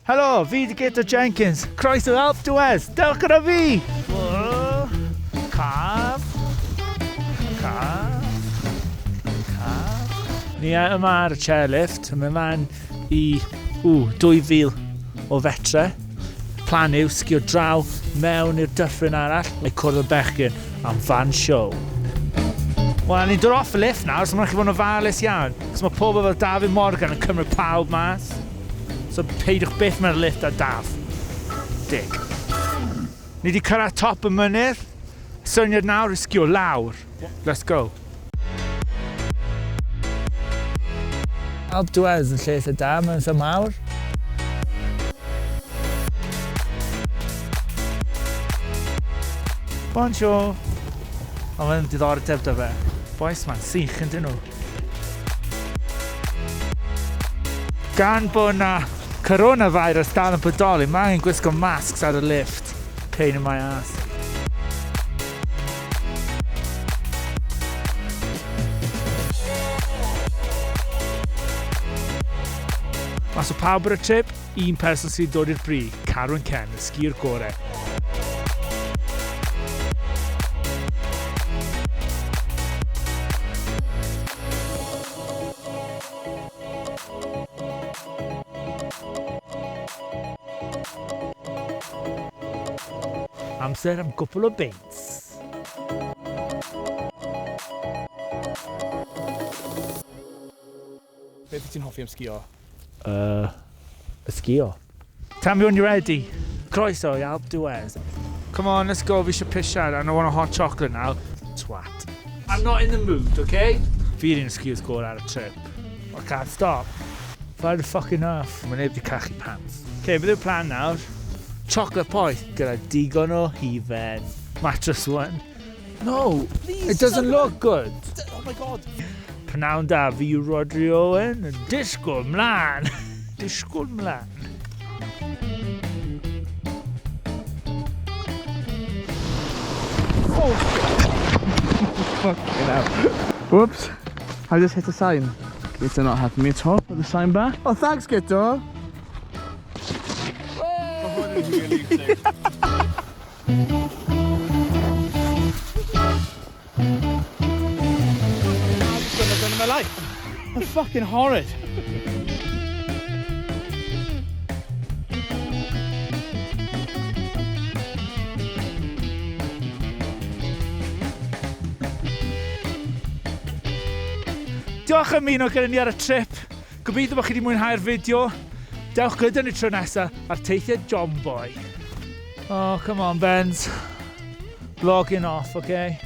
Helo, fi Gyda Jenkins. Croeso Alpe D'Huez. Dewch gyda fi! Caf. Ni yma ar y chairlift. Mae'n fan i 2,000 o fetre. Plan yw sgïo draw mewn i'r dyffryn arall. Neu cwrdd y bechgyn am fan show. Wel, ni'n dod off y lift nawr, so mae'n chi fod yn ofalus iawn. Cos mae pobl fel David Morgan yn cymryd pawb mas. So peidwch byth mewn lift a Daf. Dig. Ni wedi cyrraedd top y mynydd. Syniad nawr yw sgïo lawr. Let's go. Alpe D'Huez yn lle eitha da, mae'n eitha mawr. Bonjour. O, mae'n diddordeb da fe. Boes ma'n sych yn dyn nhw. Gan bod na coronavirus dal yn bodoli, mae angen gwisgo masks ar y lift. Pain in my ass. Mas o pawb ar y trip, un person sy'n dod i'r brig, Carwyn Ken, y sgïwr gorau. Amser am gwpl o beints. Beth wyt ti'n hoffi am sgïo? Y sgïo. Tell me when you're ready. Croeso i Alpe D'Huez. Come on, let's go. Fi eisiau pisiad and I want a hot chocolate now. Twat. I'm not in the mood, okay? Fi yw'n sgïwrs gorau ar y trip. I can't stop. Fair fucking off. Mae neb wedi cachu pants. Okay, beth yw'r plan nawr? Chocolate poeth gyda digon o hufen. Mattress one. No, please, it doesn't look good. Oh my god. Pnawn da fi yw Rodri Owen yn disgwyl mlaen. Disgwyl mlaen. Oh fucking hell. Whoops. I just hit a sign. Gyda not having me at all. Put the sign back. Oh, thanks, Gyda. My life. I'm fucking horrid. Diolch am ymuno gyda ni ar y trip. Gobeithio bod chi wedi mwynhau'r fideo. Dewch gyda ni tro nesaf ar teithiau John Boy. Oh, come on, Benz. Vlogging off, okay?